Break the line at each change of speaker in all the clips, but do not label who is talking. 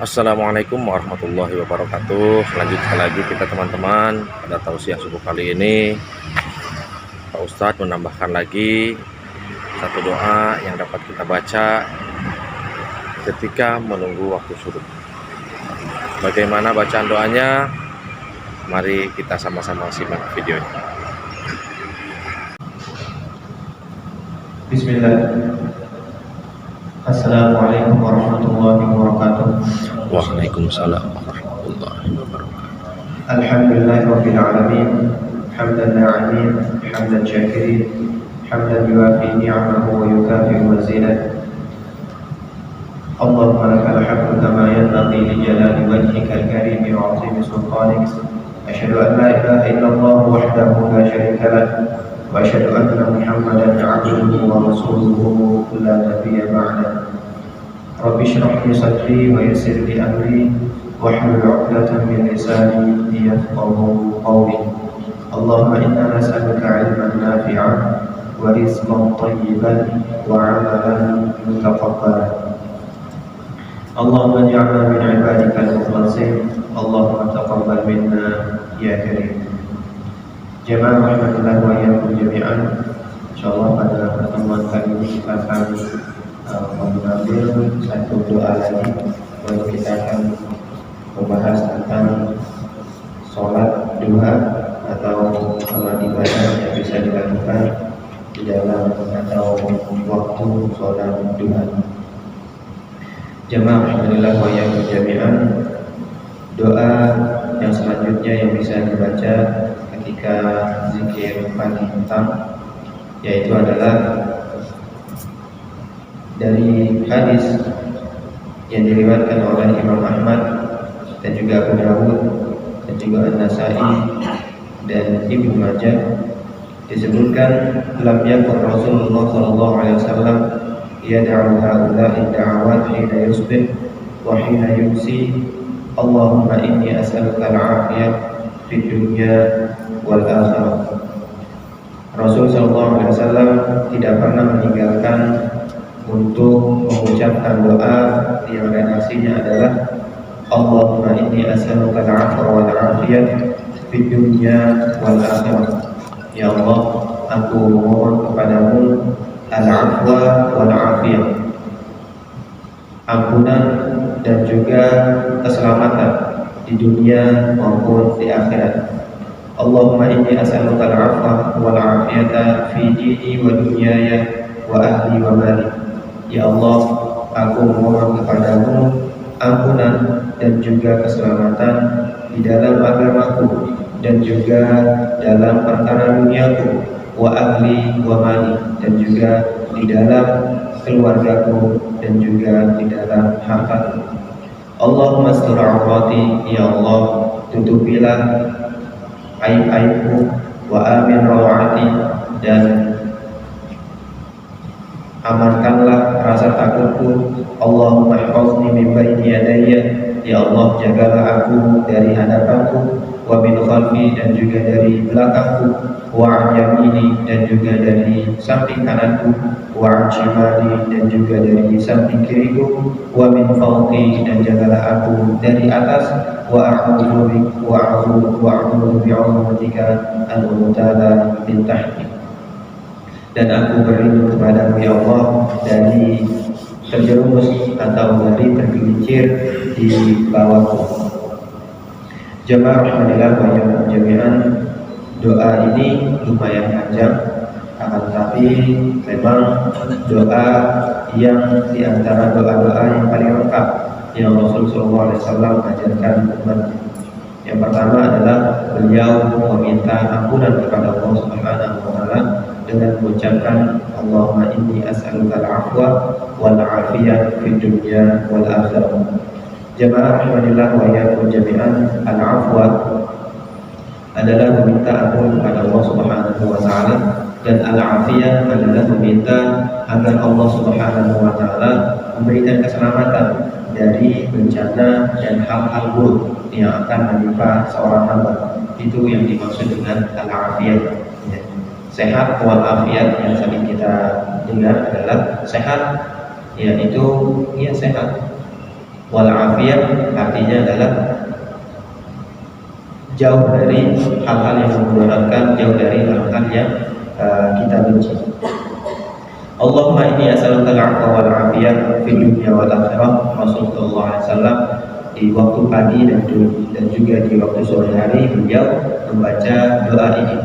Assalamualaikum warahmatullahi wabarakatuh. Lanjutkan lagi kita teman-teman pada tausiah subuh kali ini. Pak Ustadz menambahkan lagi satu doa yang dapat kita baca ketika menunggu waktu syuruk. Bagaimana bacaan doanya? Mari kita sama-sama simak videonya.
Bismillah. Assalamualaikum warahmatullahi wabarakatuh.
Waalaikumsalam warahmatullahi wabarakatuh.
Alhamdulillahi rabbil alamin. Hamdan na'imin, hamdan syakirin, hamdan yuafi ni'amahu wa yukafi mazidah. Allahumma lakal hamdu kama yanbaghi li jalali wajhikal karim wa 'azimi sultanik. Asyhadu an la ilaha illallah wahdahu la syarika lah wa asyhadu anna Muhammadan 'abduhu wa rasuluhu la nabiyya ba'da. Rabbi shrah li sadri wa yassir li amri wahlul 'uqdatam min lisani yafqahu qawli. Allahumma inna nas'aluka 'ilman nafi'an wa rizqan thayyiban wa 'amalan mutaqabbalan. Allahumma ij'alna min 'ibadikal mukhlasin. Allahumma taqabbal minna ya karim. Jamaah rahmatullah wa iyyakum jami'an. Insyaallah pada pertemuan kali ini kita akan mengambil satu doa lagi, lalu kita akan membahas tentang sholat duha atau amal ibadah yang bisa dilakukan di dalam atau waktu sholat duha. Jamaah alhamdulillah wa iyyakum jami'an. Doa yang selanjutnya yang bisa dibaca ketika zikir pagi petang yaitu adalah dari hadis yang diriwayatkan oleh Imam Ahmad dan juga Abu Dawud dan juga An-Nasa'i dan Ibnu Majah, disebutkan lam yakun Rasulullah sallallahu alaihi wasallam yad'u ha'ula'i da'awat hina yusbih wa hina yumsi. Allahumma inni as'aluka al-'afiyah fid dunya wal akhirah. Rasul sallallahu alaihi wasallam tidak pernah meninggalkan untuk mengucapkan doa yang redaksinya adalah Allahumma inni as'aluka al-'afwa wal 'afiyah fid dunya wal akhirah. Ya Allah, aku memohon kepadamu al-'afwa wal 'afiyah, ampunan dan juga keselamatan di dunia maupun di akhirat. Allahumma inni as'aluka al-'afwa wal 'afiyata fi dini wa dunyaya wa ahli wa mali. Ya Allah, aku memohon kepadamu ampunan dan juga keselamatan di dalam agamaku dan juga dalam perkara duniaku, wa ahli wa mali, dan juga di dalam keluargaku dan juga di dalam hartaku. Allahumma astur awrati, ya Allah, tutupilah aib-aibku, wa amin rawati, dan amankanlah rasa takutku. Allahumma ihfazni min baini yadayya, ya Allah, jagalah aku dari hadapanku, wa min khalfi, dan juga dari belakangku, wa an yamini, dan juga dari samping kananku, wa an shimali, dan juga dari samping kiriku, wa min fawqi, dan jagalah aku dari atas, wa a'udzu bi'azmatika an ubtala min tahti, dan aku berlindung kepadamu ya Allah dari terjerumus atau dari tergelincir di bawahku. Jamaah rahmatillah wa iyyakum jami'an. Doa ini lumayan panjang, akan tetapi memang doa yang diantara doa-doa yang paling lengkap yang Rasulullah SAW ajarkan umatnya. Yang pertama adalah beliau meminta ampunan kepada Allah Subhanahu wa taala dengan mengucapkan Allahumma inni as'aluka al-'afwa wal 'afiyah fid dunya wal akhirah. Jamaah rahmatillah wa iyyakum jami'an. Al-'afwa adalah meminta ampun kepada Allah Subhanahu wa taala, dan al-'afiyah adalah meminta agar Allah Subhanahu wa taala memberikan keselamatan dari bencana dan hal-hal buruk yang akan menimpa seorang hamba. Itu yang dimaksud dengan al-'afiyah. Sehat wal afiat yang sering kita dengar adalah sehat, yaitu sehat wal afiyah artinya adalah jauh dari hal-hal yang memudaratkan, jauh dari hal-hal yang kita benci. Allahumma inni as'aluka al-'afwa wal 'afiyah fid dunya wal akhirah. Rasulullah SAW di waktu pagi dan juga di waktu sore hari beliau membaca doa ini,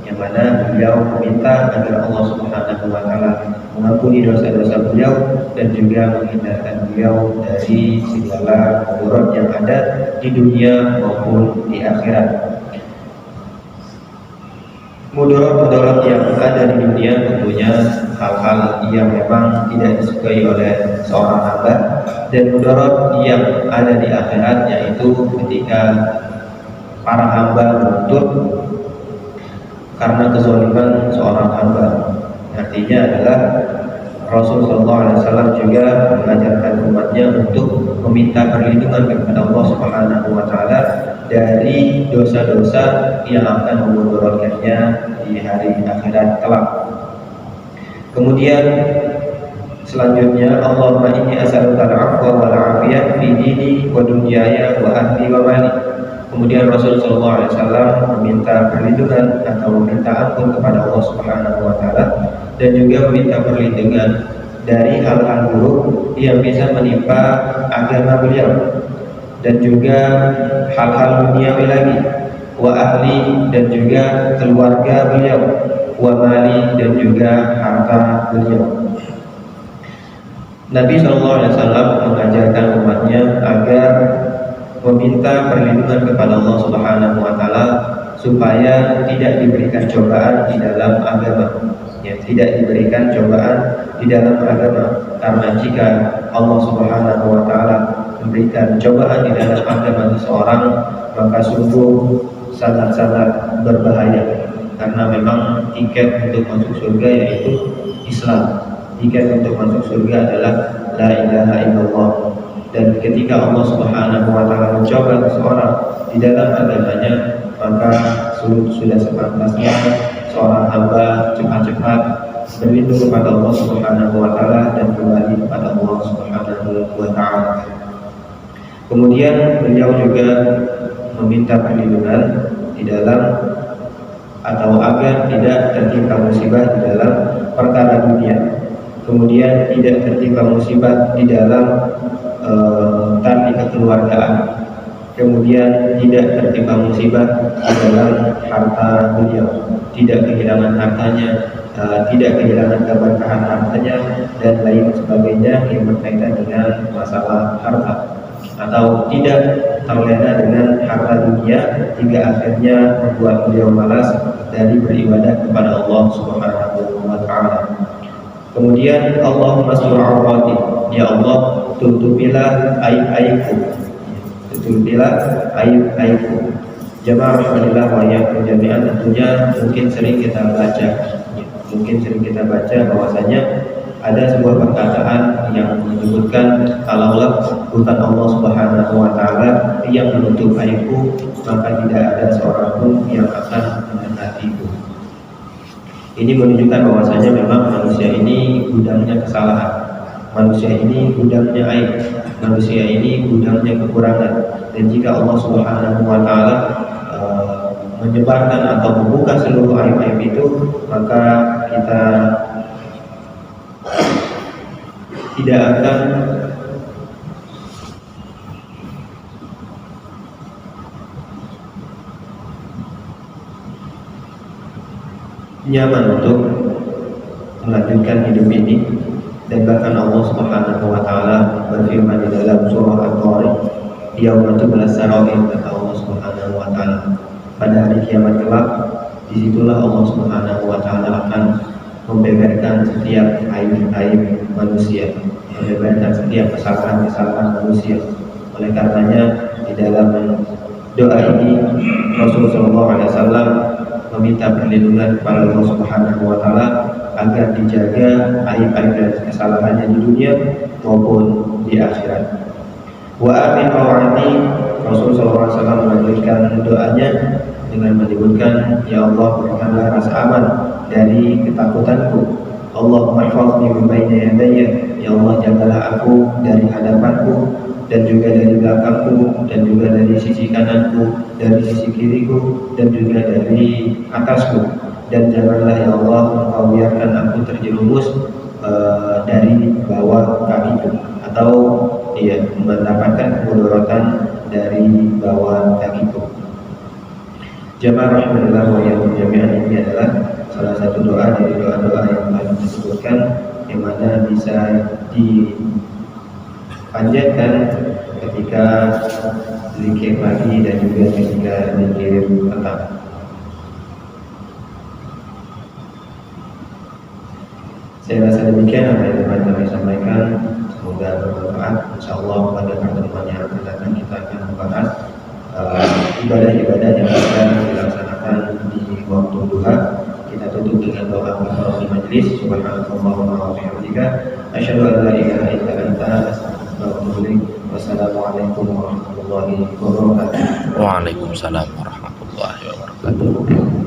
yang mana beliau meminta agar Allah Subhanahu wa taala mengampuni dosa-dosa beliau dan juga menghindarkan beliau dari segala mudarat yang ada di dunia maupun di akhirat. Mudarat-mudarat yang ada di dunia tentunya hal-hal yang memang tidak disukai oleh seorang hamba, dan mudarat yang ada di akhirat yaitu ketika para hamba menuntut karena kezaliman seorang hamba. Artinya adalah Rasulullah SAW juga mengajarkan umatnya untuk meminta perlindungan kepada Allah Subhanahu wa taala dari dosa-dosa yang akan memudaratkannya di hari akhirat kelak. Kemudian selanjutnya, Allahumma inni as'aluka al-'afwa wal 'afiyah fi dini wa dunyaya wa ahli wa mali. Kemudian Rasulullah SAW meminta perlindungan atau meminta ampun kepada Allah Subhanahu wa taala dan juga meminta perlindungan dari hal-hal buruk yang bisa menimpa agama beliau dan juga hal-hal duniawi lagi, wa ahli dan juga keluarga beliau, wa mali dan juga harta beliau. Nabi SAW mengajarkan umatnya agar meminta perlindungan kepada Allah Subhanahu wa taala supaya tidak diberikan cobaan di dalam agama. Ya, tidak diberikan cobaan di dalam agama, karena jika Allah Subhanahu wa taala memberikan cobaan di dalam agama seseorang, maka sungguh sangat-sangat berbahaya, karena memang tiket untuk masuk surga yaitu Islam. Tiket untuk masuk surga adalah la ilaha illallah. Dan ketika Allah Subhanahu wa taala mencoba seseorang di dalam agamanya, maka sudah sepantasnya seorang hamba cepat-cepat berlindung kepada Allah Subhanahu wa taala dan kembali kepada Allah Subhanahu wa taala. Kemudian beliau juga meminta perlindungan di dalam atau agar tidak tertimpa musibah di dalam perkara dunia. Kemudian tidak tertimpa musibah di dalam tali kekeluargaan. Kemudian tidak tertimpa musibah di dalam harta beliau, tidak kehilangan hartanya, tidak kehilangan keberkahan hartanya dan lain sebagainya yang berkaitan dengan masalah harta, atau tidak terlena dengan harta dunia hingga akhirnya membuat beliau malas dari beribadah kepada Allah Subhanahu wa taala. Kemudian Allahumma astur awrati, ya Allah tutupilah aib-aibku, tutupilah aib-aibku. Jamaah rahmanillah wa iyyakum jami'an, tentunya mungkin sering kita baca bahwasanya ada sebuah perkataan yang menyebutkan kalaulah bukan Allah Subhanahu wa taala yang menutup aibku, maka tidak ada seorang pun yang akan mendekatiku. Ini menunjukkan bahwasanya memang manusia ini gudangnya kesalahan, manusia ini gudangnya aib, manusia ini gudangnya kekurangan. Dan jika Allah Subhanahu wa taala menyebarkan atau membuka seluruh aib-aib itu, maka kita tidak akan nyaman untuk melanjutkan hidup ini. Dan bahkan Allah Subhanahu wa taala berfirman di dalam surah At-Tariq, yauma tublas sarair, kata Allah Subhanahu wa taala, pada hari kiamat kelak, disitulah Allah Subhanahu wa taala akan membeberkan setiap aib-aib manusia, membeberkan setiap kesalahan-kesalahan manusia. Oleh karenanya di dalam doa ini Rasulullah SAW meminta perlindungan kepada Allah Subhanahu wa taala agar dijaga aib-aib dan kesalahannya di dunia maupun di akhirat. Wa amin rawati, Rasulullah SAW melanjutkan doanya dengan menyebutkan, ya Allah berikanlah rasa aman dari ketakutanku. Allahumma ihfazni min baini yadayya, ya Allah jagalah aku dari hadapanku dan juga dari belakangku dan juga dari sisi kananku, dari sisi kiriku dan juga dari atasku, dan janganlah ya Allah Engkau biarkan aku terjerumus dari bawah kakiku, atau ya mendapatkan kemudorotan dari bawah kakiku. Jamaah rahmatullah wa iyyakum jami'an, ini adalah salah satu doa dari doa-doa yang telah disebutkan, yang mana bisa dipanjatkan ketika zikir pagi dan juga ketika zikir petang. Saya rasa demikian apa yang dapat kami sampaikan, semoga bermanfaat. Insyaallah pada pertemuan yang akan datang kita akan membahas ibadah-ibadah yang akan dilaksanakan di waktu duha. Kita tutup dengan doa kafaratul majlis. Subhanakallahumma wa bihamdika, asyhadu an la ilaha illa anta, astaghfiruka wa atubu ilaik. Wassalamualaikum warahmatullahi wabarakatuh.
Waalaikumsalam warahmatullahi wabarakatuh.